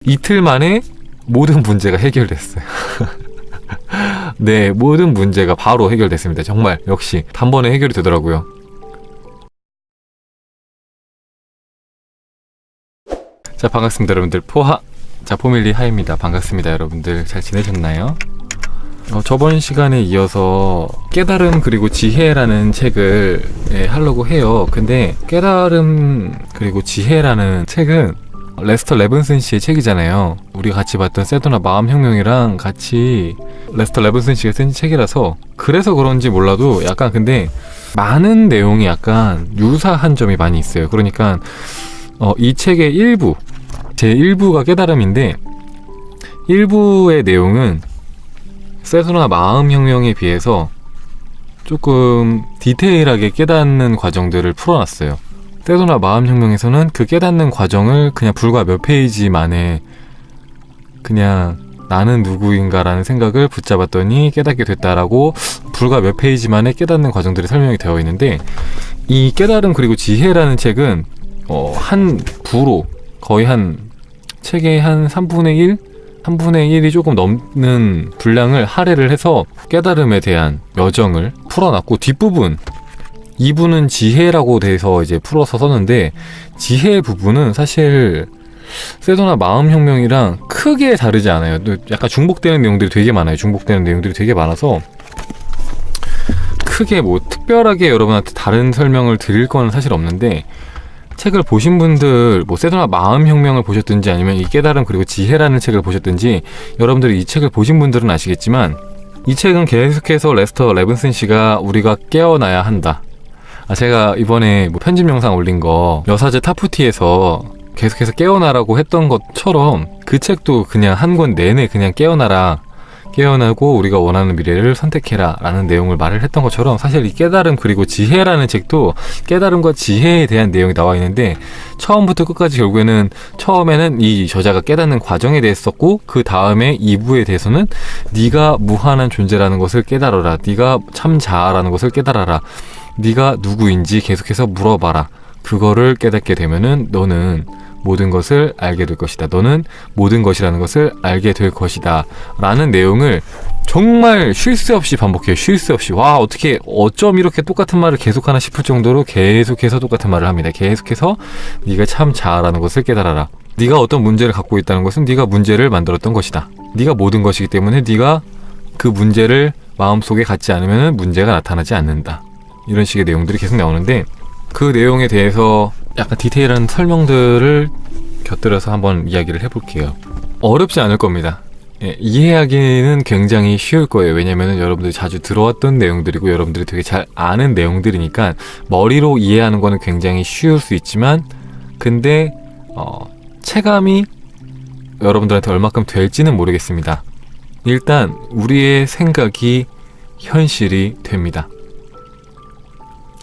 이틀 만에 모든 문제가 해결됐어요. 네, 모든 문제가 바로 해결됐습니다. 정말 역시 단번에 해결이 되더라고요. 자, 반갑습니다 여러분들. 포밀리 하입니다. 반갑습니다 여러분들. 잘 지내셨나요? 저번 시간에 이어서 깨달음 그리고 지혜라는 책을 하려고 해요. 근데 깨달음 그리고 지혜라는 책은 레스터 레븐슨 씨의 책이잖아요. 우리가 같이 봤던 세도나 마음혁명이랑 같이 레스터 레븐슨 씨가 쓴 책이라서 그래서 그런지 몰라도 약간 근데 많은 내용이 약간 유사한 점이 많이 있어요. 그러니까 이 책의 일부, 제 1부가 깨달음인데 1부의 내용은 세도나 마음혁명에 비해서 조금 디테일하게 깨닫는 과정들을 풀어놨어요. 세도나 마음혁명에서는 그 깨닫는 과정을 그냥 불과 몇 페이지 만에 그냥 나는 누구인가라는 생각을 붙잡았더니 깨닫게 됐다라고 불과 몇 페이지 만에 깨닫는 과정들이 설명이 되어 있는데, 이 깨달음 그리고 지혜라는 책은 한 부로 거의 책의 한 3분의 1? 3분의 1이 조금 넘는 분량을 할애를 해서 깨달음에 대한 여정을 풀어놨고, 뒷부분 2부는 지혜라고 돼서 이제 풀어서 썼는데, 지혜 부분은 사실 세도나 마음혁명이랑 크게 다르지 않아요. 약간 중복되는 내용들이 되게 많아요. 중복되는 내용들이 되게 많아서 크게 특별하게 여러분한테 다른 설명을 드릴 건 사실 없는데, 책을 보신 분들, 세도나 마음혁명을 보셨든지 아니면 이 깨달음 그리고 지혜라는 책을 보셨든지, 여러분들이 이 책을 보신 분들은 아시겠지만, 이 책은 계속해서 레스터 레븐슨 씨가 우리가 깨어나야 한다. 제가 이번에 편집 영상 올린 거 여사제 타프티에서 계속해서 깨어나라고 했던 것처럼 그 책도 그냥 한 권 내내 그냥 깨어나고 우리가 원하는 미래를 선택해라 라는 내용을 말을 했던 것처럼, 사실 이 깨달음 그리고 지혜라는 책도 깨달음과 지혜에 대한 내용이 나와 있는데, 처음부터 끝까지 결국에는 처음에는 이 저자가 깨닫는 과정에 대해서 썼고, 그 다음에 2부에 대해서는 네가 무한한 존재라는 것을 깨달아라, 네가 참 자아라는 것을 깨달아라, 네가 누구인지 계속해서 물어봐라, 그거를 깨닫게 되면은 너는 모든 것을 알게 될 것이다, 너는 모든 것이라는 것을 알게 될 것이다 라는 내용을 정말 쉴 새 없이 반복해요. 쉴 새 없이. 와, 어쩜 이렇게 똑같은 말을 계속하나 싶을 정도로 계속해서 똑같은 말을 합니다. 계속해서 네가 참 자아라는 것을 깨달아라, 네가 어떤 문제를 갖고 있다는 것은 네가 문제를 만들었던 것이다, 네가 모든 것이기 때문에 네가 그 문제를 마음속에 갖지 않으면 문제가 나타나지 않는다, 이런 식의 내용들이 계속 나오는데, 그 내용에 대해서 약간 디테일한 설명들을 곁들여서 한번 이야기를 해볼게요. 어렵지 않을 겁니다. 이해하기는 굉장히 쉬울 거예요. 왜냐면은 여러분들이 자주 들어왔던 내용들이고 여러분들이 되게 잘 아는 내용들이니까 머리로 이해하는 거는 굉장히 쉬울 수 있지만, 근데 체감이 여러분들한테 얼마큼 될지는 모르겠습니다. 일단 우리의 생각이 현실이 됩니다.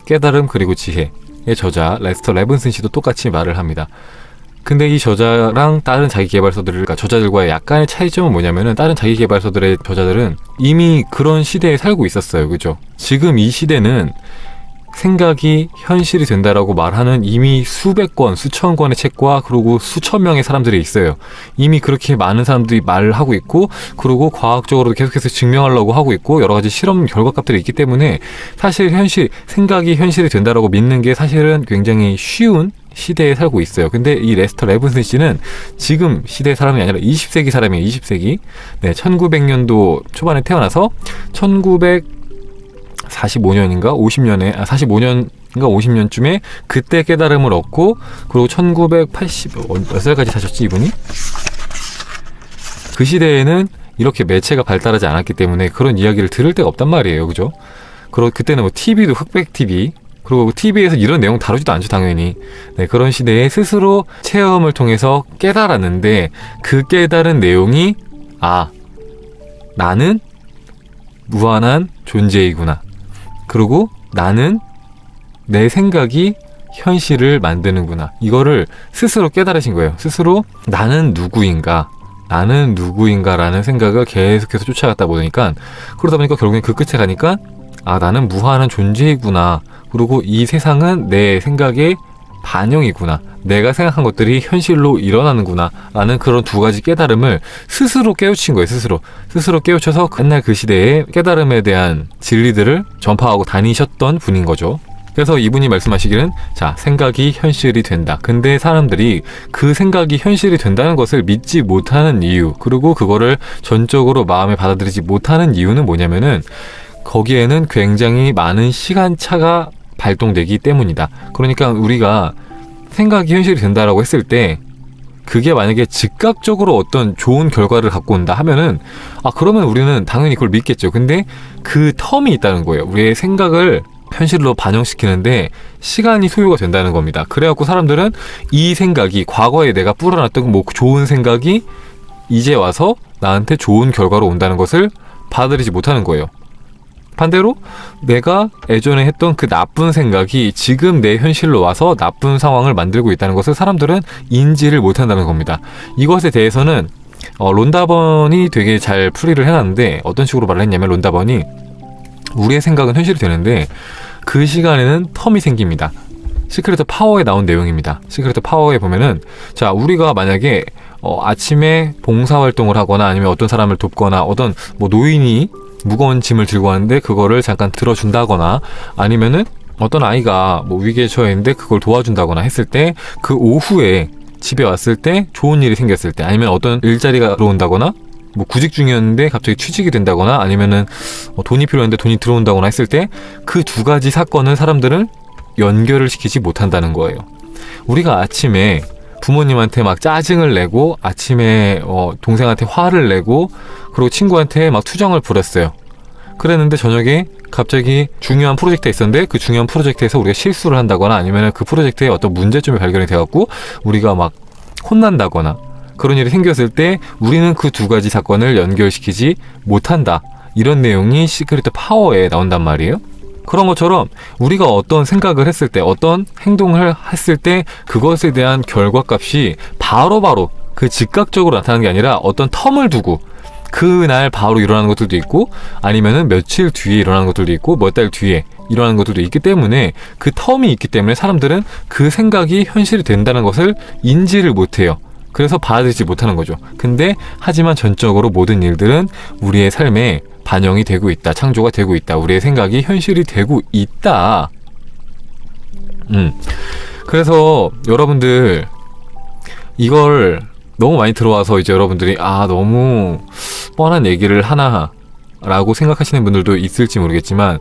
깨달음 그리고 지혜의 저자 레스터 레븐슨 씨도 똑같이 말을 합니다. 근데 이 저자랑 다른 저자들과의 약간의 차이점은 뭐냐면은, 다른 자기계발서들의 저자들은 이미 그런 시대에 살고 있었어요. 그죠? 지금 이 시대는 생각이 현실이 된다라고 말하는 이미 수백 권, 수천 권의 책과 그리고 수천 명의 사람들이 있어요. 이미 그렇게 많은 사람들이 말을 하고 있고, 그리고 과학적으로도 계속해서 증명하려고 하고 있고, 여러 가지 실험 결과값들이 있기 때문에 사실 생각이 현실이 된다라고 믿는 게 사실은 굉장히 쉬운 시대에 살고 있어요. 근데 이 레스터 레븐슨 씨는 지금 시대의 사람이 아니라 20세기 사람이에요. 20세기. 네, 1900년도 초반에 태어나서 1945년인가 50년쯤에 그때 깨달음을 얻고, 그리고 1980 몇 살까지 사셨지 이분이? 그 시대에는 이렇게 매체가 발달하지 않았기 때문에 그런 이야기를 들을 데가 없단 말이에요. 그죠? 그리고 그때는 TV도 흑백 TV, 그리고 TV에서 이런 내용 다루지도 않죠, 당연히. 네, 그런 시대에 스스로 체험을 통해서 깨달았는데, 그 깨달은 내용이 나는 무한한 존재이구나, 그리고 나는 내 생각이 현실을 만드는구나, 이거를 스스로 깨달으신 거예요. 스스로 나는 누구인가라는 생각을 계속해서 쫓아갔다 보니까, 그러다 보니까 결국엔 그 끝에 가니까 나는 무한한 존재이구나, 그리고 이 세상은 내 생각의 반영이구나, 내가 생각한 것들이 현실로 일어나는구나 라는 그런 두 가지 깨달음을 스스로 깨우친 거예요. 스스로 깨우쳐서 옛날 그 시대의 깨달음에 대한 진리들을 전파하고 다니셨던 분인 거죠. 그래서 이분이 말씀하시기는 자, 생각이 현실이 된다. 근데 사람들이 그 생각이 현실이 된다는 것을 믿지 못하는 이유, 그리고 그거를 전적으로 마음에 받아들이지 못하는 이유는 뭐냐면은 거기에는 굉장히 많은 시간차가 발동되기 때문이다. 그러니까 우리가 생각이 현실이 된다라고 했을 때 그게 만약에 즉각적으로 어떤 좋은 결과를 갖고 온다 하면은 그러면 우리는 당연히 그걸 믿겠죠. 근데 그 텀이 있다는 거예요. 우리의 생각을 현실로 반영시키는데 시간이 소요가 된다는 겁니다. 그래갖고 사람들은 이 생각이 과거에 내가 뿌려놨던 뭐 좋은 생각이 이제 와서 나한테 좋은 결과로 온다는 것을 받아들이지 못하는 거예요. 반대로 내가 예전에 했던 그 나쁜 생각이 지금 내 현실로 와서 나쁜 상황을 만들고 있다는 것을 사람들은 인지를 못한다는 겁니다. 이것에 대해서는 론다번이 되게 잘 풀이를 해놨는데 어떤 식으로 말을 했냐면 론다번이 우리의 생각은 현실이 되는데 그 시간에는 텀이 생깁니다. 시크릿 파워에 나온 내용입니다. 시크릿 파워에 보면은 자, 우리가 만약에 아침에 봉사활동을 하거나 아니면 어떤 사람을 돕거나 어떤 뭐 노인이 무거운 짐을 들고 왔는데 그거를 잠깐 들어준다거나 아니면은 어떤 아이가 뭐 위기에 처해 있는데 그걸 도와준다거나 했을 때 그 오후에 집에 왔을 때 좋은 일이 생겼을 때 아니면 어떤 일자리가 들어온다거나 뭐 구직 중이었는데 갑자기 취직이 된다거나 아니면은 돈이 필요한데 돈이 들어온다거나 했을 때 그 두 가지 사건을 사람들은 연결을 시키지 못한다는 거예요. 우리가 아침에 부모님한테 막 짜증을 내고 아침에 동생한테 화를 내고 그리고 친구한테 막 투정을 부렸어요. 그랬는데 저녁에 갑자기 중요한 프로젝트가 있었는데 그 중요한 프로젝트에서 우리가 실수를 한다거나 아니면 그 프로젝트에 어떤 문제점이 발견이 돼갖고 우리가 막 혼난다거나 그런 일이 생겼을 때 우리는 그 두 가지 사건을 연결시키지 못한다. 이런 내용이 시크릿 파워에 나온단 말이에요. 그런 것처럼 우리가 어떤 생각을 했을 때 어떤 행동을 했을 때 그것에 대한 결과값이 바로바로 그 즉각적으로 나타나는 게 아니라 어떤 텀을 두고 그날 바로 일어나는 것들도 있고 아니면은 며칠 뒤에 일어나는 것들도 있고 몇 달 뒤에 일어나는 것들도 있기 때문에 그 텀이 있기 때문에 사람들은 그 생각이 현실이 된다는 것을 인지를 못해요. 그래서 받아들이지 못하는 거죠. 근데 하지만 전적으로 모든 일들은 우리의 삶에 반영이 되고 있다. 창조가 되고 있다. 우리의 생각이 현실이 되고 있다. 그래서 여러분들 이걸 너무 많이 들어와서 이제 여러분들이 너무 뻔한 얘기를 하나 라고 생각하시는 분들도 있을지 모르겠지만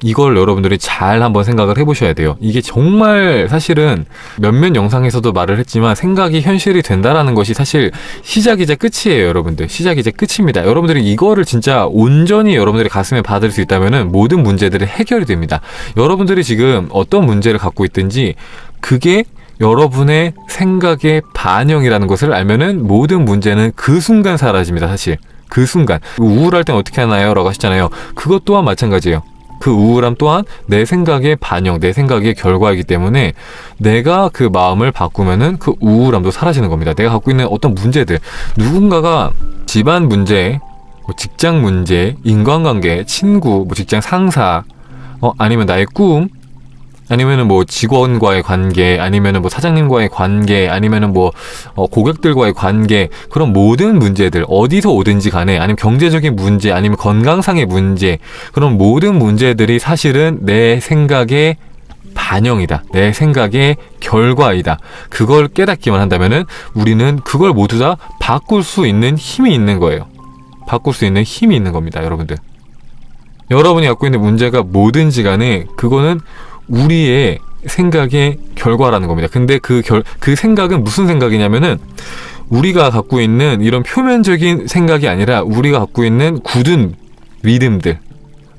이걸 여러분들이 잘 한번 생각을 해보셔야 돼요. 이게 정말 사실은 몇몇 영상에서도 말을 했지만 생각이 현실이 된다라는 것이 사실 시작이자 끝이에요. 여러분들 시작이자 끝입니다. 여러분들이 이거를 진짜 온전히 여러분들의 가슴에 받을 수 있다면은 모든 문제들이 해결이 됩니다. 여러분들이 지금 어떤 문제를 갖고 있든지 그게 여러분의 생각의 반영이라는 것을 알면은 모든 문제는 그 순간 사라집니다. 사실 그 순간. 우울할 땐 어떻게 하나요? 라고 하시잖아요. 그것 또한 마찬가지예요. 그 우울함 또한 내 생각의 반영, 내 생각의 결과이기 때문에 내가 그 마음을 바꾸면은 그 우울함도 사라지는 겁니다. 내가 갖고 있는 어떤 문제들, 누군가가 집안 문제, 뭐 직장 문제, 인간관계, 친구, 뭐 직장 상사, 아니면 나의 꿈, 아니면은 뭐 직원과의 관계, 아니면은 뭐 사장님과의 관계, 아니면은 뭐 고객들과의 관계, 그런 모든 문제들 어디서 오든지 간에 아니면 경제적인 문제, 아니면 건강상의 문제, 그런 모든 문제들이 사실은 내 생각의 반영이다. 내 생각의 결과이다. 그걸 깨닫기만 한다면은 우리는 그걸 모두 다 바꿀 수 있는 힘이 있는 거예요. 바꿀 수 있는 힘이 있는 겁니다, 여러분들. 여러분이 갖고 있는 문제가 뭐든지 간에 그거는 우리의 생각의 결과라는 겁니다. 근데 그 생각은 무슨 생각이냐면은 우리가 갖고 있는 이런 표면적인 생각이 아니라 우리가 갖고 있는 굳은 믿음들,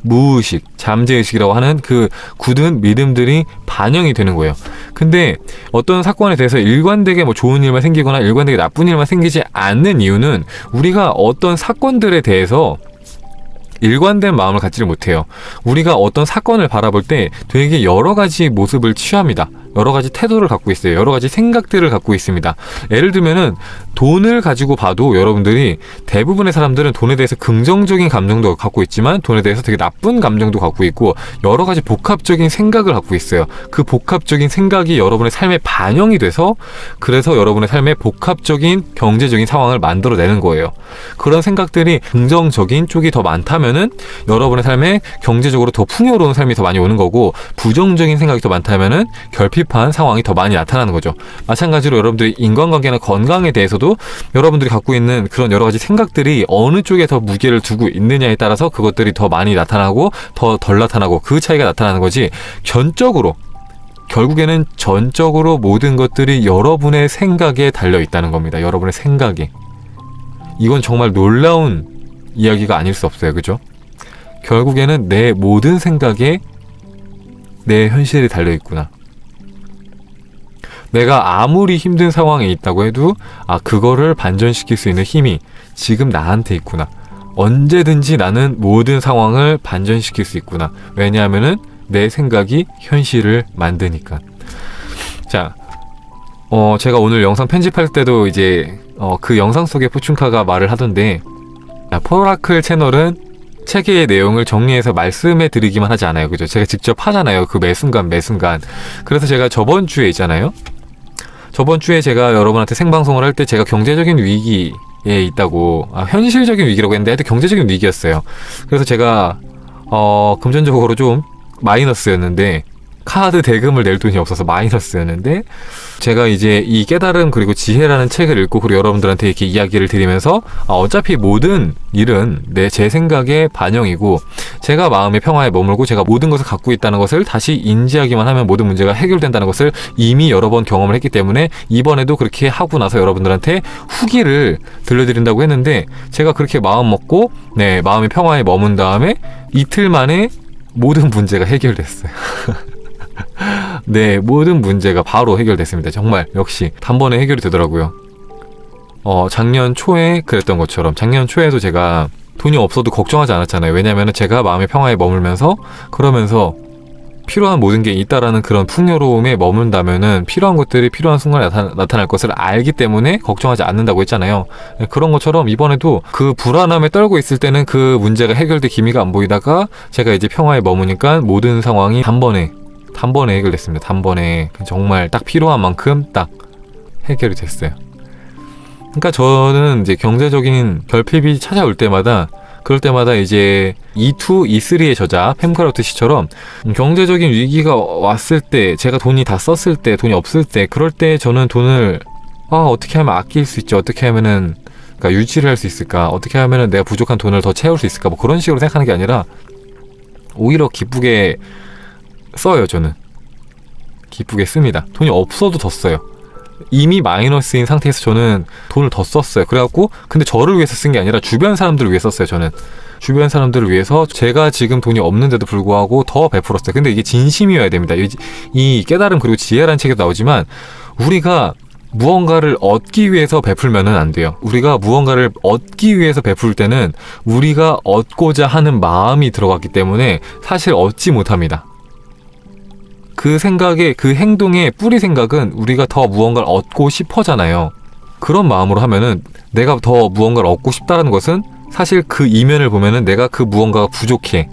무의식, 잠재의식이라고 하는 그 굳은 믿음들이 반영이 되는 거예요. 근데 어떤 사건에 대해서 일관되게 뭐 좋은 일만 생기거나 일관되게 나쁜 일만 생기지 않는 이유는 우리가 어떤 사건들에 대해서 일관된 마음을 갖지를 못해요. 우리가 어떤 사건을 바라볼 때 되게 여러 가지 모습을 취합니다. 여러 가지 태도를 갖고 있어요. 여러 가지 생각들을 갖고 있습니다. 예를 들면은 돈을 가지고 봐도 여러분들이 대부분의 사람들은 돈에 대해서 긍정적인 감정도 갖고 있지만 돈에 대해서 되게 나쁜 감정도 갖고 있고 여러 가지 복합적인 생각을 갖고 있어요. 그 복합적인 생각이 여러분의 삶에 반영이 돼서 그래서 여러분의 삶에 복합적인 경제적인 상황을 만들어내는 거예요. 그런 생각들이 긍정적인 쪽이 더 많다면은 여러분의 삶에 경제적으로 더 풍요로운 삶이 더 많이 오는 거고 부정적인 생각이 더 많다면은 결핍한 상황이 더 많이 나타나는 거죠. 마찬가지로 여러분들이 인간관계나 건강에 대해서도 여러분들이 갖고 있는 그런 여러 가지 생각들이 어느 쪽에 더 무게를 두고 있느냐에 따라서 그것들이 더 많이 나타나고 더 덜 나타나고 그 차이가 나타나는 거지 전적으로 결국에는 전적으로 모든 것들이 여러분의 생각에 달려 있다는 겁니다. 여러분의 생각에. 이건 정말 놀라운 이야기가 아닐 수 없어요. 그죠? 결국에는 내 모든 생각에 내 현실이 달려 있구나. 내가 아무리 힘든 상황에 있다고 해도 그거를 반전시킬 수 있는 힘이 지금 나한테 있구나. 언제든지 나는 모든 상황을 반전시킬 수 있구나. 왜냐하면은 내 생각이 현실을 만드니까. 자, 제가 오늘 영상 편집할 때도 이제 그 영상 속에 포춘카가 말을 하던데 포라클 채널은 책의 내용을 정리해서 말씀해 드리기만 하지 않아요. 그죠? 제가 직접 하잖아요. 그 매순간. 그래서 제가 저번 주에 있잖아요. 저번 주에 제가 여러분한테 생방송을 할 때 제가 경제적인 위기에 있다고 현실적인 위기라고 했는데 하여튼 경제적인 위기였어요. 그래서 제가 금전적으로 좀 마이너스였는데 카드 대금을 낼 돈이 없어서 마이너스였는데 제가 이제 이 깨달음 그리고 지혜라는 책을 읽고 그리고 여러분들한테 이렇게 이야기를 드리면서 어차피 모든 일은 제 생각의 반영이고 제가 마음의 평화에 머물고 제가 모든 것을 갖고 있다는 것을 다시 인지하기만 하면 모든 문제가 해결된다는 것을 이미 여러 번 경험을 했기 때문에 이번에도 그렇게 하고 나서 여러분들한테 후기를 들려드린다고 했는데 제가 그렇게 마음 먹고 마음의 평화에 머문 다음에 이틀 만에 모든 문제가 해결됐어요. 모든 문제가 바로 해결됐습니다. 정말 역시 단번에 해결이 되더라고요. 작년 초에 그랬던 것처럼 작년 초에도 제가 돈이 없어도 걱정하지 않았잖아요. 왜냐하면 제가 마음의 평화에 머물면서 그러면서 필요한 모든 게 있다라는 그런 풍요로움에 머문다면은 필요한 것들이 필요한 순간에 나타날 것을 알기 때문에 걱정하지 않는다고 했잖아요. 그런 것처럼 이번에도 그 불안함에 떨고 있을 때는 그 문제가 해결될 기미가 안 보이다가 제가 이제 평화에 머무니까 모든 상황이 단번에 해결됐습니다. 단번에 정말 딱 필요한 만큼 딱 해결이 됐어요. 그러니까 저는 이제 경제적인 결핍이 찾아올 때마다 그럴 때마다 이제 E2, E3의 저자 팸카로트 씨처럼 경제적인 위기가 왔을 때 제가 돈이 다 썼을 때 돈이 없을 때 그럴 때 저는 돈을 어떻게 하면 아낄 수 있지 어떻게 하면은 그러니까 유지를 할 수 있을까 어떻게 하면은 내가 부족한 돈을 더 채울 수 있을까 뭐 그런 식으로 생각하는 게 아니라 오히려 기쁘게 써요. 저는 기쁘게 씁니다. 돈이 없어도 더 써요. 이미 마이너스인 상태에서 저는 돈을 더 썼어요. 그래갖고 근데 저를 위해서 쓴 게 아니라 주변 사람들을 위해 썼어요. 저는 주변 사람들을 위해서 제가 지금 돈이 없는데도 불구하고 더 베풀었어요. 근데 이게 진심이어야 됩니다. 이 깨달음 그리고 지혜라는 책에도 나오지만 우리가 무언가를 얻기 위해서 베풀면은 안 돼요. 우리가 무언가를 얻기 위해서 베풀 때는 우리가 얻고자 하는 마음이 들어갔기 때문에 사실 얻지 못합니다. 그 생각의 그 행동의 뿌리 생각은 우리가 더 무언가를 얻고 싶어잖아요. 그런 마음으로 하면은 내가 더 무언가를 얻고 싶다는 것은 사실 그 이면을 보면은 내가 그 무언가가 부족해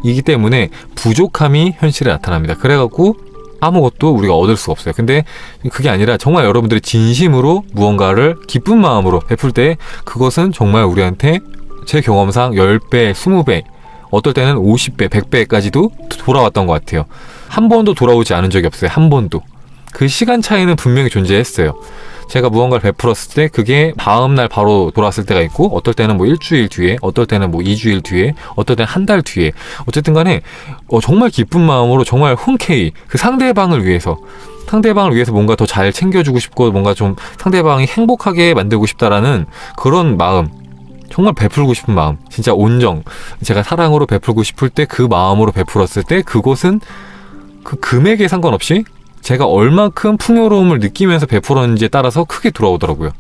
이기 때문에 부족함이 현실에 나타납니다. 그래갖고 아무것도 우리가 얻을 수가 없어요. 근데 그게 아니라 정말 여러분들이 진심으로 무언가를 기쁜 마음으로 베풀 때 그것은 정말 우리한테 제 경험상 10배, 20배 어떨 때는 50배, 100배까지도 돌아왔던 것 같아요. 한 번도 돌아오지 않은 적이 없어요. 한 번도. 그 시간 차이는 분명히 존재했어요. 제가 무언가를 베풀었을 때 그게 다음날 바로 돌아왔을 때가 있고 어떨 때는 뭐 일주일 뒤에 어떨 때는 뭐 2주일 뒤에 어떨 때는 한 달 뒤에 어쨌든 간에 정말 기쁜 마음으로 정말 흔쾌히 그 상대방을 위해서 뭔가 더 잘 챙겨주고 싶고 뭔가 좀 상대방이 행복하게 만들고 싶다라는 그런 마음 정말 베풀고 싶은 마음 진짜 온정 제가 사랑으로 베풀고 싶을 때 그 마음으로 베풀었을 때 그곳은 그 금액에 상관없이 제가 얼만큼 풍요로움을 느끼면서 베풀었는지에 따라서 크게 돌아오더라고요.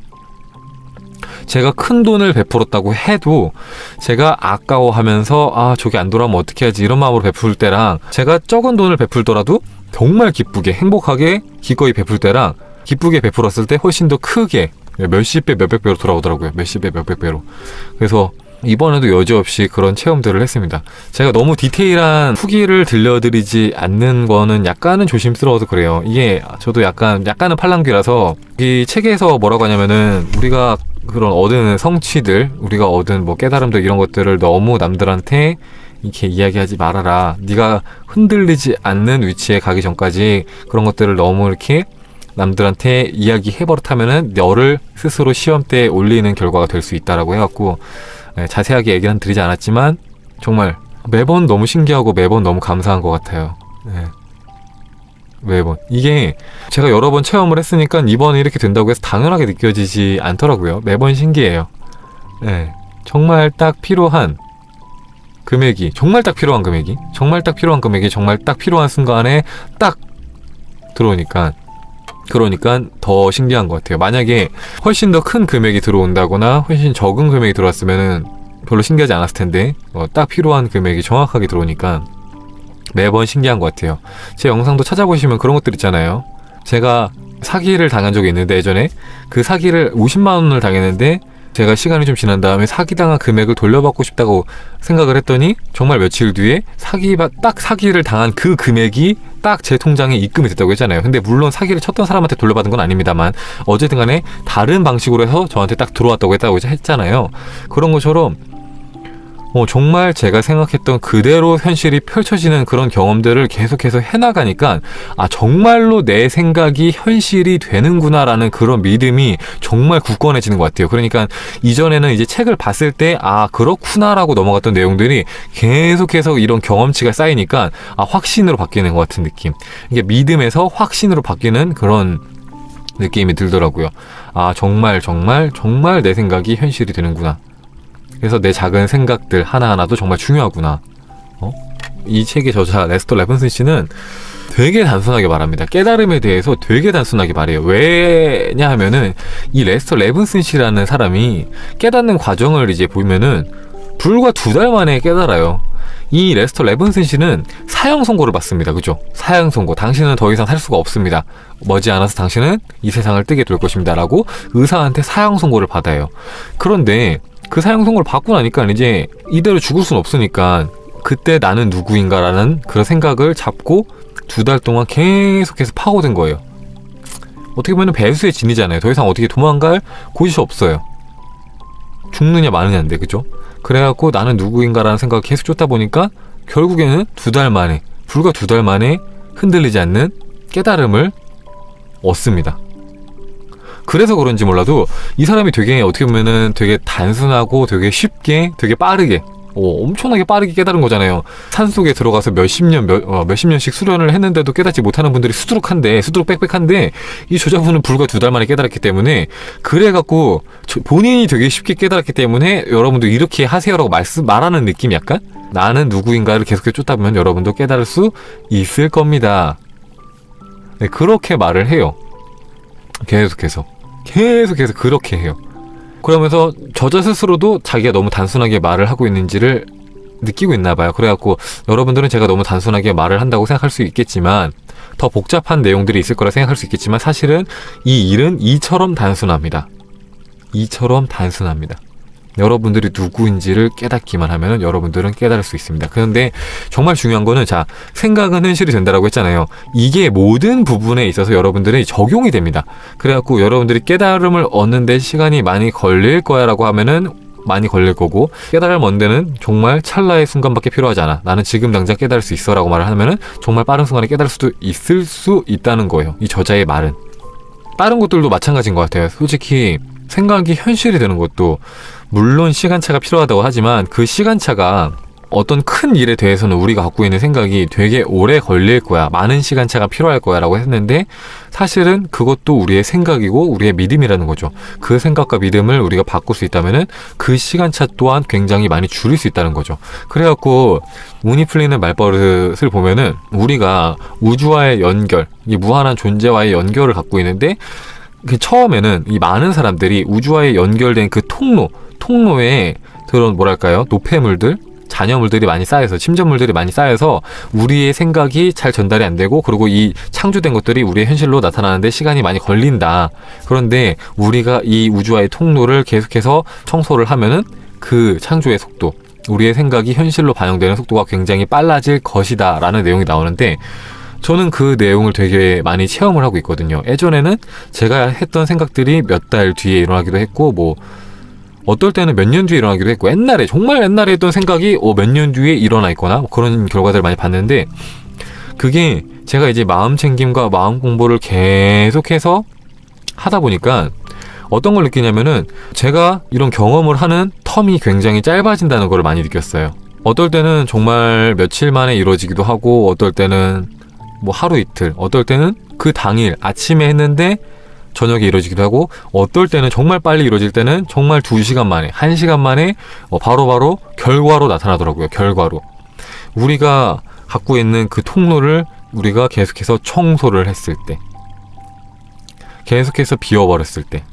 제가 큰 돈을 베풀었다고 해도 제가 아까워하면서 저게 안 돌아오면 어떻게 하지 이런 마음으로 베풀 때랑 제가 적은 돈을 베풀더라도 정말 기쁘게 행복하게 기꺼이 베풀 때랑 기쁘게 베풀었을 때 훨씬 더 크게 몇십 배 몇백 배로 돌아오더라고요. 몇십 배 몇백 배로. 그래서 이번에도 여지없이 그런 체험들을 했습니다. 제가 너무 디테일한 후기를 들려드리지 않는 거는 약간은 조심스러워서 그래요. 이게 저도 약간은 팔랑귀라서 이 책에서 뭐라고 하냐면은 우리가 그런 얻은 성취들, 우리가 얻은 뭐 깨달음들 이런 것들을 너무 남들한테 이렇게 이야기하지 말아라. 네가 흔들리지 않는 위치에 가기 전까지 그런 것들을 너무 이렇게 남들한테 이야기해버릇하면은 너를 스스로 시험대에 올리는 결과가 될 수 있다라고 해갖고 자세하게 얘기는 드리지 않았지만 정말 매번 너무 신기하고 매번 너무 감사한 것 같아요. 네. 매번 이게 제가 여러 번 체험을 했으니까 이번에 이렇게 된다고 해서 당연하게 느껴지지 않더라고요. 매번 신기해요. 네. 정말 딱 필요한 금액이 정말 딱 필요한 금액이 정말 딱 필요한 순간에 딱 들어오니까 그러니까 더 신기한 것 같아요. 만약에 훨씬 더 큰 금액이 들어온다거나 훨씬 적은 금액이 들어왔으면은 별로 신기하지 않았을 텐데 딱 필요한 금액이 정확하게 들어오니까 매번 신기한 것 같아요. 제 영상도 찾아보시면 그런 것들 있잖아요. 제가 사기를 당한 적이 있는데 예전에 그 사기를 50만 원을 당했는데 제가 시간이 좀 지난 다음에 사기당한 금액을 돌려받고 싶다고 생각을 했더니 정말 며칠 뒤에 사기를 당한 그 금액이 딱 제 통장에 입금이 됐다고 했잖아요. 근데 물론 사기를 쳤던 사람한테 돌려받은 건 아닙니다만 어쨌든 간에 다른 방식으로 해서 저한테 딱 들어왔다고 했잖아요. 그런 것처럼 정말 제가 생각했던 그대로 현실이 펼쳐지는 그런 경험들을 계속해서 해나가니까 정말로 내 생각이 현실이 되는구나라는 그런 믿음이 정말 굳건해지는 것 같아요. 그러니까 이전에는 이제 책을 봤을 때 그렇구나라고 넘어갔던 내용들이 계속해서 이런 경험치가 쌓이니까 확신으로 바뀌는 것 같은 느낌. 이게 믿음에서 확신으로 바뀌는 그런 느낌이 들더라고요. 정말 내 생각이 현실이 되는구나. 그래서 내 작은 생각들 하나하나도 정말 중요하구나. 이 책의 저자 레스터 레븐슨 씨는 되게 단순하게 말합니다. 깨달음에 대해서 되게 단순하게 말해요. 왜냐 하면은 이 레스터 레븐슨 씨라는 사람이 깨닫는 과정을 이제 보면은 불과 2달 만에 깨달아요. 이 레스터 레븐슨 씨는 사형 선고를 받습니다. 그죠? 사형 선고. 당신은 더 이상 살 수가 없습니다. 머지않아서 당신은 이 세상을 뜨게 될 것입니다. 라고 의사한테 사형 선고를 받아요. 그런데 그 사형 선고를 받고 나니까 이제 이대로 죽을 순 없으니까 그때 나는 누구인가라는 그런 생각을 잡고 2달 동안 계속해서 파고든 거예요. 어떻게 보면 배수의 진이잖아요. 더 이상 어떻게 도망갈 곳이 없어요. 죽느냐 마느냐인데, 그죠? 그래갖고 나는 누구인가라는 생각을 계속 쫓다 보니까 결국에는 불과 2달 만에 흔들리지 않는 깨달음을 얻습니다. 그래서 그런지 몰라도 이 사람이 되게 어떻게 보면은 되게 단순하고 되게 쉽게 되게 빠르게 엄청나게 빠르게 깨달은 거잖아요. 산속에 들어가서 몇십 년씩 수련을 했는데도 깨닫지 못하는 분들이 수두룩 빽빽한데 이 저자분은 불과 2달 만에 깨달았기 때문에 그래갖고 본인이 되게 쉽게 깨달았기 때문에 여러분도 이렇게 하세요라고 말하는 느낌 약간? 나는 누구인가를 계속해서 쫓다 보면 여러분도 깨달을 수 있을 겁니다. 네, 그렇게 말을 해요. 계속해서 그렇게 해요. 그러면서 저자 스스로도 자기가 너무 단순하게 말을 하고 있는지를 느끼고 있나 봐요. 그래갖고 여러분들은 제가 너무 단순하게 말을 한다고 생각할 수 있겠지만 더 복잡한 내용들이 있을 거라 생각할 수 있겠지만 사실은 이 일은 이처럼 단순합니다. 여러분들이 누구인지를 깨닫기만 하면 여러분들은 깨달을 수 있습니다. 그런데 정말 중요한 거는 생각은 현실이 된다라고 했잖아요. 이게 모든 부분에 있어서 여러분들이 적용이 됩니다. 그래갖고 여러분들이 깨달음을 얻는 데 시간이 많이 걸릴 거야 라고 하면은 많이 걸릴 거고 깨달음 얻는 데는 정말 찰나의 순간밖에 필요하지 않아. 나는 지금 당장 깨달을 수 있어 라고 말을 하면은 정말 빠른 순간에 깨달을 수도 있을 수 있다는 거예요. 이 저자의 말은. 다른 것들도 마찬가지인 것 같아요. 솔직히 생각이 현실이 되는 것도 물론 시간차가 필요하다고 하지만 그 시간차가 어떤 큰 일에 대해서는 우리가 갖고 있는 생각이 되게 오래 걸릴 거야. 많은 시간차가 필요할 거야 라고 했는데 사실은 그것도 우리의 생각이고 우리의 믿음이라는 거죠. 그 생각과 믿음을 우리가 바꿀 수 있다면은 그 시간차 또한 굉장히 많이 줄일 수 있다는 거죠. 그래갖고 운이 풀리는 말버릇을 보면은 우리가 우주와의 연결, 이 무한한 존재와의 연결을 갖고 있는데 처음에는 이 많은 사람들이 우주와의 연결된 그 통로에 그런 노폐물들, 잔여물들이 많이 쌓여서, 침전물들이 많이 쌓여서 우리의 생각이 잘 전달이 안 되고, 그리고 이 창조된 것들이 우리의 현실로 나타나는데 시간이 많이 걸린다. 그런데 우리가 이 우주와의 통로를 계속해서 청소를 하면은 그 창조의 속도, 우리의 생각이 현실로 반영되는 속도가 굉장히 빨라질 것이다 라는 내용이 나오는데, 저는 그 내용을 되게 많이 체험을 하고 있거든요. 예전에는 제가 했던 생각들이 몇 달 뒤에 일어나기도 했고, 뭐 어떨 때는 몇 년 뒤에 일어나기도 했고, 옛날에 정말 옛날에 했던 생각이 몇 년 뒤에 일어나 있거나 뭐 그런 결과들을 많이 봤는데, 그게 제가 이제 마음 챙김과 마음 공부를 계속해서 하다 보니까 어떤 걸 느끼냐면은, 제가 이런 경험을 하는 텀이 굉장히 짧아진다는 걸 많이 느꼈어요. 어떨 때는 정말 며칠 만에 이루어지기도 하고, 어떨 때는 뭐 하루 이틀, 어떨 때는 그 당일 아침에 했는데 저녁에 이루어지기도 하고, 어떨 때는 정말 빨리 이루어질 때는 정말 2시간 만에, 1시간 만에 바로바로 결과로 나타나더라고요. 결과로. 우리가 갖고 있는 그 통로를 우리가 계속해서 청소를 했을 때, 계속해서 비워버렸을 때.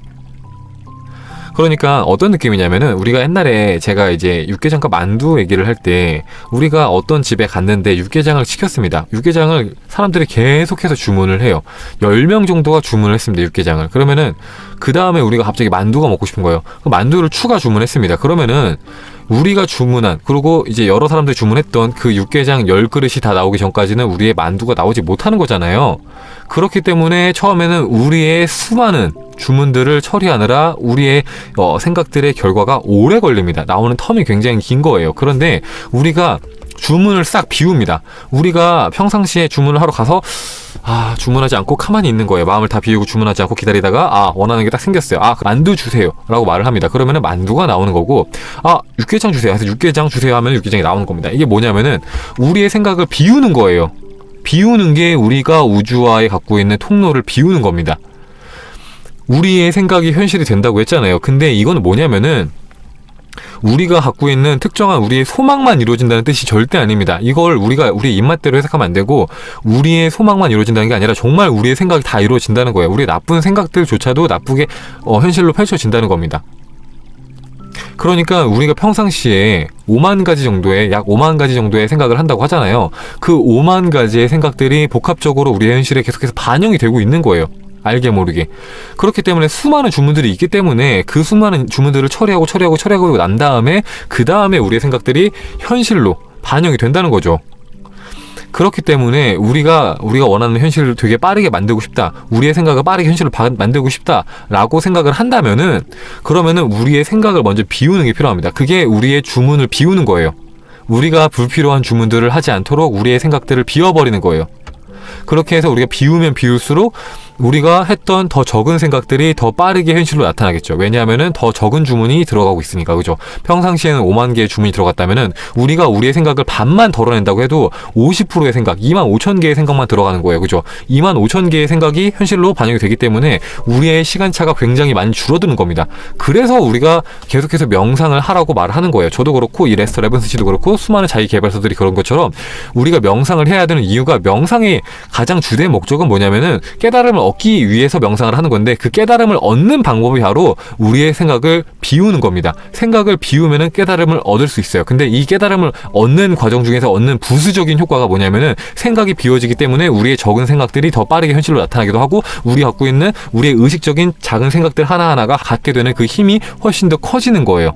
그러니까 어떤 느낌이냐면은, 우리가 옛날에 제가 이제 육개장과 만두 얘기를 할 때, 우리가 어떤 집에 갔는데 육개장을 시켰습니다. 육개장을 사람들이 계속해서 주문을 해요. 10명 정도가 주문을 했습니다. 육개장을. 그러면은 그 다음에 우리가 갑자기 만두가 먹고 싶은 거예요. 그 만두를 추가 주문했습니다. 그러면은 우리가 주문한, 그리고 이제 여러 사람들이 주문했던 그 육개장 10그릇이 다 나오기 전까지는 우리의 만두가 나오지 못하는 거잖아요. 그렇기 때문에 처음에는 우리의 수많은 주문들을 처리하느라 우리의 생각들의 결과가 오래 걸립니다. 나오는 텀이 굉장히 긴 거예요. 그런데 우리가 주문을 싹 비웁니다. 우리가 평상시에 주문을 하러 가서 주문하지 않고 가만히 있는 거예요. 마음을 다 비우고 주문하지 않고 기다리다가 원하는 게 딱 생겼어요. 만두 주세요 라고 말을 합니다. 그러면은 만두가 나오는 거고, 육개장 주세요 해서 육개장 주세요 하면 육개장이 나오는 겁니다. 이게 뭐냐면은 우리의 생각을 비우는 거예요. 비우는 게 우리가 우주와에 갖고 있는 통로를 비우는 겁니다. 우리의 생각이 현실이 된다고 했잖아요. 근데 이거는 뭐냐면은, 우리가 갖고 있는 특정한 우리의 소망만 이루어진다는 뜻이 절대 아닙니다. 이걸 우리가 우리의 입맛대로 해석하면 안 되고, 우리의 소망만 이루어진다는 게 아니라 정말 우리의 생각이 다 이루어진다는 거예요. 우리의 나쁜 생각들조차도 나쁘게 현실로 펼쳐진다는 겁니다. 그러니까 우리가 평상시에 5만 가지 정도의, 약 5만 가지 정도의 생각을 한다고 하잖아요. 그 5만 가지의 생각들이 복합적으로 우리의 현실에 계속해서 반영이 되고 있는 거예요. 알게 모르게. 그렇기 때문에 수많은 주문들이 있기 때문에 그 수많은 주문들을 처리하고 난 다음에, 그 다음에 우리의 생각들이 현실로 반영이 된다는 거죠. 그렇기 때문에 우리가 원하는 현실을 되게 빠르게 만들고 싶다, 우리의 생각을 빠르게 현실로 만들고 싶다 라고 생각을 한다면은, 그러면은 우리의 생각을 먼저 비우는 게 필요합니다. 그게 우리의 주문을 비우는 거예요. 우리가 불필요한 주문들을 하지 않도록 우리의 생각들을 비워버리는 거예요. 그렇게 해서 우리가 비우면 비울수록 우리가 했던 더 적은 생각들이 더 빠르게 현실로 나타나겠죠. 왜냐하면은 더 적은 주문이 들어가고 있으니까, 그죠? 평상시에는 5만 개의 주문이 들어갔다면은 우리가 우리의 생각을 반만 덜어낸다고 해도 50%의 생각, 2만 5천 개의 생각만 들어가는 거예요, 그죠? 2만 5천 개의 생각이 현실로 반영이 되기 때문에 우리의 시간차가 굉장히 많이 줄어드는 겁니다. 그래서 우리가 계속해서 명상을 하라고 말을 하는 거예요. 저도 그렇고, 이 레스터 레븐스 씨도 그렇고, 수많은 자기 개발서들이 그런 것처럼 우리가 명상을 해야 되는 이유가, 명상의 가장 주된 목적은 뭐냐면은 깨달음을 얻기 위해서 명상을 하는 건데, 그 깨달음을 얻는 방법이 바로 우리의 생각을 비우는 겁니다. 생각을 비우면은 깨달음을 얻을 수 있어요. 근데 이 깨달음을 얻는 과정 중에서 얻는 부수적인 효과가 뭐냐면은, 생각이 비워지기 때문에 우리의 적은 생각들이 더 빠르게 현실로 나타나기도 하고, 우리 갖고 있는 우리의 의식적인 작은 생각들 하나하나가 갖게 되는 그 힘이 훨씬 더 커지는 거예요.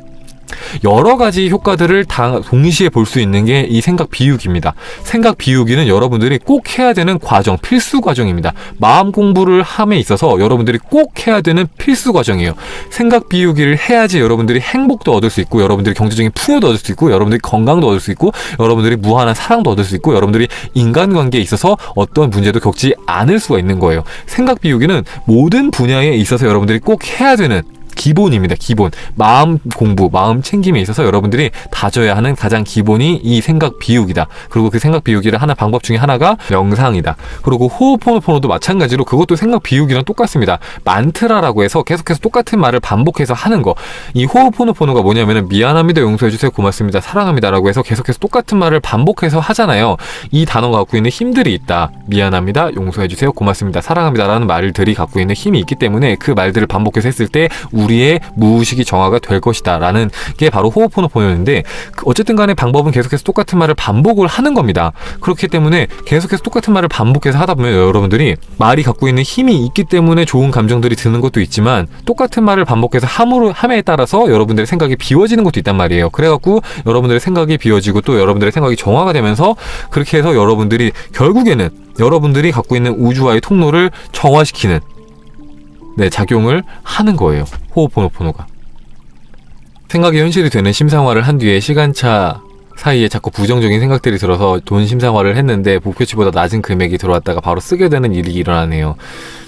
여러 가지 효과들을 다 동시에 볼 수 있는 게 이 생각 비우기입니다. 생각 비우기는 여러분들이 꼭 해야 되는 과정, 필수 과정입니다. 마음 공부를 함에 있어서 여러분들이 꼭 해야 되는 필수 과정이에요. 생각 비우기를 해야지 여러분들이 행복도 얻을 수 있고, 여러분들이 경제적인 풍요도 얻을 수 있고, 여러분들이 건강도 얻을 수 있고, 여러분들이 무한한 사랑도 얻을 수 있고, 여러분들이 인간관계에 있어서 어떤 문제도 겪지 않을 수가 있는 거예요. 생각 비우기는 모든 분야에 있어서 여러분들이 꼭 해야 되는 기본입니다. 기본. 마음 공부, 마음 챙김에 있어서 여러분들이 다져야 하는 가장 기본이 이 생각 비우기다. 그리고 그 생각 비우기를 하는 방법 중에 하나가 명상이다. 그리고 호흡포노포노도 마찬가지로 그것도 생각 비우기랑 똑같습니다. 만트라라고 해서 계속해서 똑같은 말을 반복해서 하는 거. 이 호흡포노포노가 뭐냐면은, 미안합니다, 용서해주세요, 고맙습니다, 사랑합니다 라고 해서 계속해서 똑같은 말을 반복해서 하잖아요. 이 단어가 갖고 있는 힘들이 있다. 미안합니다, 용서해주세요, 고맙습니다, 사랑합니다 라는 말들이 갖고 있는 힘이 있기 때문에 그 말들을 반복해서 했을 때 우리의 무의식이 정화가 될 것이다 라는 게 바로 호호포노포노인데, 어쨌든 간에 방법은 계속해서 똑같은 말을 반복을 하는 겁니다. 그렇기 때문에 계속해서 똑같은 말을 반복해서 하다 보면 여러분들이 말이 갖고 있는 힘이 있기 때문에 좋은 감정들이 드는 것도 있지만, 똑같은 말을 반복해서 함에 따라서 여러분들의 생각이 비워지는 것도 있단 말이에요. 그래갖고 여러분들의 생각이 비워지고 또 여러분들의 생각이 정화가 되면서, 그렇게 해서 여러분들이 결국에는 여러분들이 갖고 있는 우주와의 통로를 정화시키는 작용을 하는 거예요. 호호포노포노가. 생각이 현실이 되는 심상화를 한 뒤에 시간차 사이에 자꾸 부정적인 생각들이 들어서 돈 심상화를 했는데 목표치보다 낮은 금액이 들어왔다가 바로 쓰게 되는 일이 일어나네요.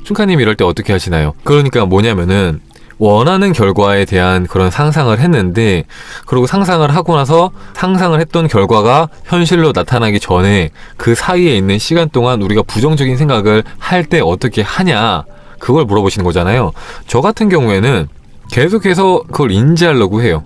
춘카님 이럴 때 어떻게 하시나요? 그러니까 뭐냐면은, 원하는 결과에 대한 그런 상상을 했는데, 그리고 상상을 하고 나서 상상을 했던 결과가 현실로 나타나기 전에 그 사이에 있는 시간 동안 우리가 부정적인 생각을 할 때 어떻게 하냐, 그걸 물어보시는 거잖아요. 저 같은 경우에는 계속해서 그걸 인지하려고 해요.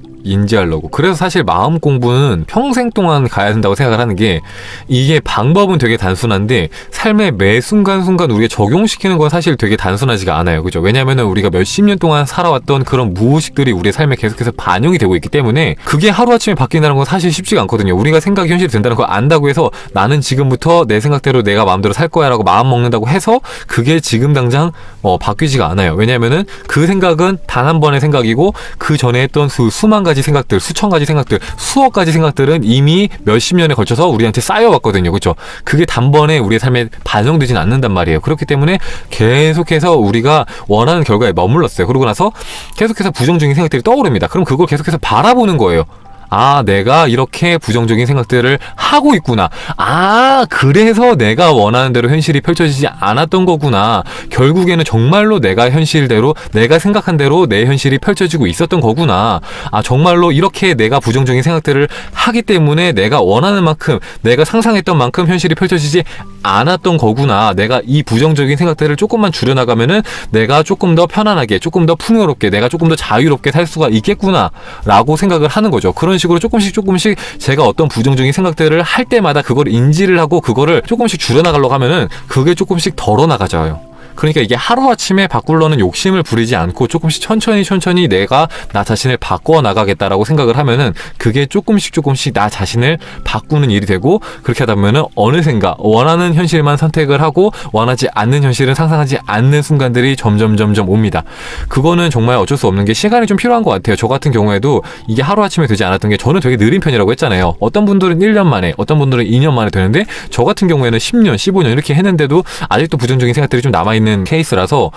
그래서 사실 마음 공부는 평생 동안 가야 된다고 생각을 하는 게, 이게 방법은 되게 단순한데 삶의 매 순간순간 우리가 적용시키는 건 사실 되게 단순하지가 않아요. 그죠? 왜냐면은 우리가 몇십 년 동안 살아왔던 그런 무의식들이 우리의 삶에 계속해서 반영이 되고 있기 때문에 그게 하루아침에 바뀐다는 건 사실 쉽지가 않거든요. 우리가 생각이 현실이 된다는 걸 안다고 해서 나는 지금부터 내 생각대로 내가 마음대로 살 거야 라고 마음 먹는다고 해서 그게 지금 당장 바뀌지가 않아요. 왜냐면은 그 생각은 단 한 번의 생각이고, 그 전에 했던 수만 가지 생각들, 수천 가지 생각들, 수억 가지 생각들은 이미 몇십 년에 걸쳐서 우리한테 쌓여왔거든요. 그렇죠? 그게 단번에 우리의 삶에 반영되진 않는단 말이에요. 그렇기 때문에 계속해서 우리가 원하는 결과에 머물렀어요. 그러고 나서 계속해서 부정적인 생각들이 떠오릅니다. 그럼 그걸 계속해서 바라보는 거예요. 아, 내가 이렇게 부정적인 생각들을 하고 있구나. 아, 그래서 내가 원하는 대로 현실이 펼쳐지지 않았던 거구나. 결국에는 정말로 내가 현실대로, 내가 생각한 대로 내 현실이 펼쳐지고 있었던 거구나. 아, 정말로 이렇게 내가 부정적인 생각들을 하기 때문에 내가 원하는 만큼, 내가 상상했던 만큼 현실이 펼쳐지지 않았던 거구나. 내가 이 부정적인 생각들을 조금만 줄여나가면은 내가 조금 더 편안하게, 조금 더 풍요롭게, 내가 조금 더 자유롭게 살 수가 있겠구나 라고 생각을 하는 거죠. 그런 식으로 조금씩 제가 어떤 부정적인 생각들을 할 때마다 그걸 인지를 하고 그거를 조금씩 줄여나가려고 하면은 그게 조금씩 덜어나가져요. 그러니까 이게 하루아침에 바꾸려는 욕심을 부리지 않고 조금씩 천천히 내가 나 자신을 바꿔 나가겠다라고 생각을 하면은 그게 조금씩 나 자신을 바꾸는 일이 되고, 그렇게 하다 보면은 어느샌가 원하는 현실만 선택을 하고 원하지 않는 현실은 상상하지 않는 순간들이 점점 옵니다. 그거는 정말 어쩔 수 없는 게 시간이 좀 필요한 것 같아요. 저 같은 경우에도 이게 하루아침에 되지 않았던 게, 저는 되게 느린 편이라고 했잖아요. 어떤 분들은 1년 만에, 어떤 분들은 2년 만에 되는데, 저 같은 경우에는 10년, 15년 이렇게 했는데도 아직도 부정적인 생각들이 좀 남아있는 케이스라서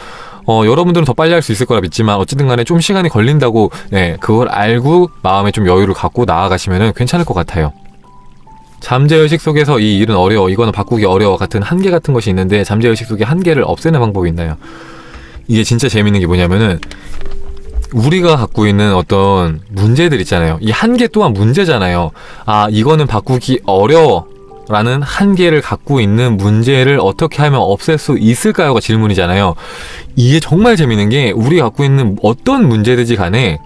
여러분들은 더 빨리 할 수 있을 거라 믿지만, 어쨌든 간에 좀 시간이 걸린다고 그걸 알고 마음에 좀 여유를 갖고 나아가시면 괜찮을 것 같아요. 잠재의식 속에서 이 일은 어려워, 이거는 바꾸기 어려워 같은 한계 같은 것이 있는데, 잠재의식 속의 한계를 없애는 방법이 있나요? 이게 진짜 재밌는 게 뭐냐면은, 우리가 갖고 있는 어떤 문제들 있잖아요. 이 한계 또한 문제잖아요. 아, 이거는 바꾸기 어려워 라는 한계를 갖고 있는 문제를 어떻게 하면 없앨 수 있을까요가 질문이잖아요. 이게 정말 재밌는 게, 우리가 갖고 있는 어떤 문제든지 간에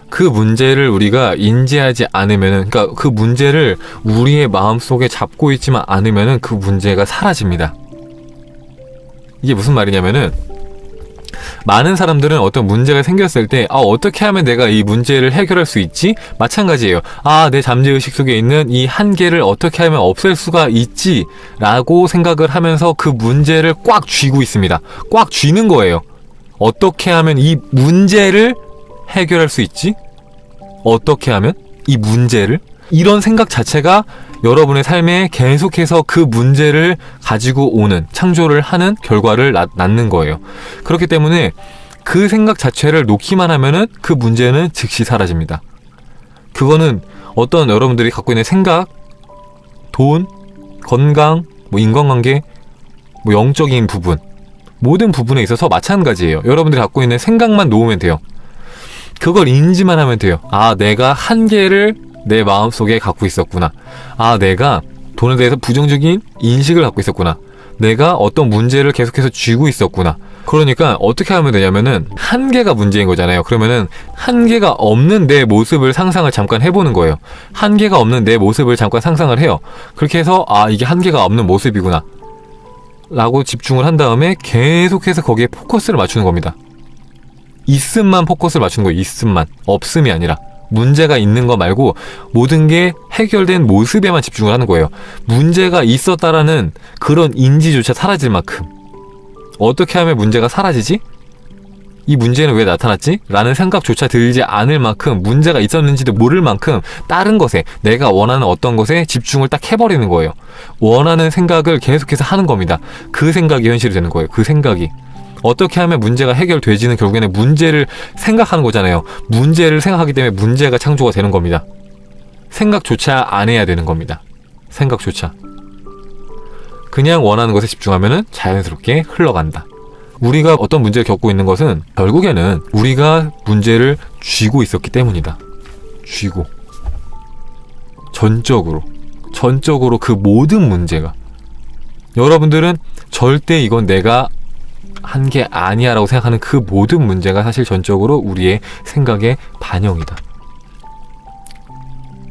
그 문제를 우리가 인지하지 않으면은, 그러니까 그 문제를 우리의 마음속에 잡고 있지만 않으면은 그 문제가 사라집니다. 이게 무슨 말이냐면은, 많은 사람들은 어떤 문제가 생겼을 때 어떻게 하면 내가 이 문제를 해결할 수 있지? 마찬가지예요. 내 잠재의식 속에 있는 이 한계를 어떻게 하면 없앨 수가 있지? 라고 생각을 하면서 그 문제를 꽉 쥐고 있습니다. 꽉 쥐는 거예요. 어떻게 하면 이 문제를 해결할 수 있지? 어떻게 하면 이 문제를? 이런 생각 자체가 여러분의 삶에 계속해서 그 문제를 가지고 오는, 창조를 하는 결과를 낳는 거예요. 그렇기 때문에 그 생각 자체를 놓기만 하면은 그 문제는 즉시 사라집니다. 그거는 어떤 여러분들이 갖고 있는 생각, 돈, 건강, 인간관계, 영적인 부분, 모든 부분에 있어서 마찬가지예요. 여러분들이 갖고 있는 생각만 놓으면 돼요. 그걸 인지만 하면 돼요. 내가 한계를 내 마음속에 갖고 있었구나. 내가 돈에 대해서 부정적인 인식을 갖고 있었구나. 내가 어떤 문제를 계속해서 쥐고 있었구나. 그러니까 어떻게 하면 되냐면은, 한계가 문제인 거잖아요. 그러면은 한계가 없는 내 모습을 상상을 잠깐 해보는 거예요. 한계가 없는 내 모습을 잠깐 상상을 해요. 그렇게 해서 이게 한계가 없는 모습이구나 라고 집중을 한 다음에 계속해서 거기에 포커스를 맞추는 겁니다. 있음만 포커스를 맞추는 거예요. 있음만. 없음이 아니라. 문제가 있는 거 말고 모든 게 해결된 모습에만 집중을 하는 거예요. 문제가 있었다라는 그런 인지조차 사라질 만큼. 어떻게 하면 문제가 사라지지? 이 문제는 왜 나타났지? 라는 생각조차 들지 않을 만큼, 문제가 있었는지도 모를 만큼 다른 것에, 내가 원하는 어떤 것에 집중을 딱 해버리는 거예요. 원하는 생각을 계속해서 하는 겁니다. 그 생각이 현실이 되는 거예요. 그 생각이. 어떻게 하면 문제가 해결되지는 결국에는 문제를 생각하는 거잖아요. 문제를 생각하기 때문에 문제가 창조가 되는 겁니다. 생각조차 안 해야 되는 겁니다. 생각조차. 그냥 원하는 것에 집중하면은 자연스럽게 흘러간다. 우리가 어떤 문제를 겪고 있는 것은 결국에는 우리가 문제를 쥐고 있었기 때문이다. 쥐고. 전적으로 그 모든 문제가. 여러분들은 절대 이건 내가 한 게 아니야 라고 생각하는 그 모든 문제가 사실 전적으로 우리의 생각의 반영이다.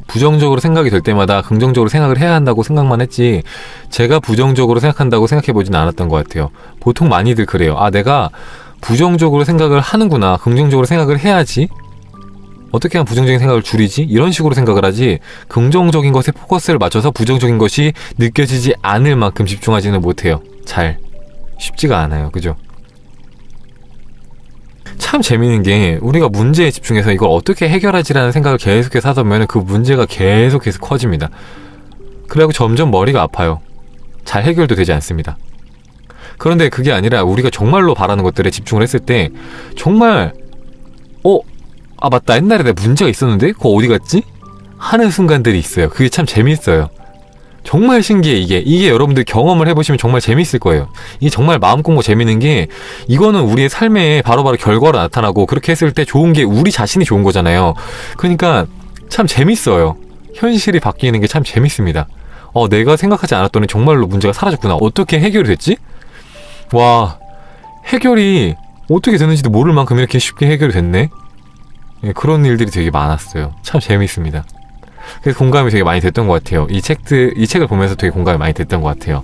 부정적으로 생각이 될 때마다 긍정적으로 생각을 해야 한다고 생각만 했지, 제가 부정적으로 생각한다고 생각해보진 않았던 것 같아요. 보통 많이들 그래요. 아, 내가 부정적으로 생각을 하는구나. 긍정적으로 생각을 해야지. 어떻게 하면 부정적인 생각을 줄이지? 이런 식으로 생각을 하지, 긍정적인 것에 포커스를 맞춰서 부정적인 것이 느껴지지 않을 만큼 집중하지는 못해요. 잘. 쉽지가 않아요. 그죠? 참 재밌는 게, 우리가 문제에 집중해서 이걸 어떻게 해결하지라는 생각을 계속해서 하다 보면 그 문제가 계속해서 커집니다. 그래갖고 점점 머리가 아파요. 잘 해결도 되지 않습니다. 그런데 그게 아니라 우리가 정말로 바라는 것들에 집중을 했을 때 정말 아 맞다, 옛날에 내가 문제가 있었는데 그거 어디 갔지? 하는 순간들이 있어요. 그게 참 재밌어요. 정말 신기해. 이게 여러분들 경험을 해보시면 정말 재밌을 거예요. 이게 정말 마음 공부 재밌는 게, 이거는 우리의 삶에 바로바로 결과로 나타나고, 그렇게 했을 때 좋은 게 우리 자신이 좋은 거잖아요. 그러니까 참 재밌어요. 현실이 바뀌는 게 참 재밌습니다. 내가 생각하지 않았더니 정말로 문제가 사라졌구나. 어떻게 해결이 됐지? 와, 해결이 어떻게 됐는지도 모를 만큼 이렇게 쉽게 해결이 됐네. 그런 일들이 되게 많았어요. 참 재밌습니다. 그래서 공감이 되게 많이 됐던 것 같아요. 이 책을 보면서 되게 공감이 많이 됐던 것 같아요.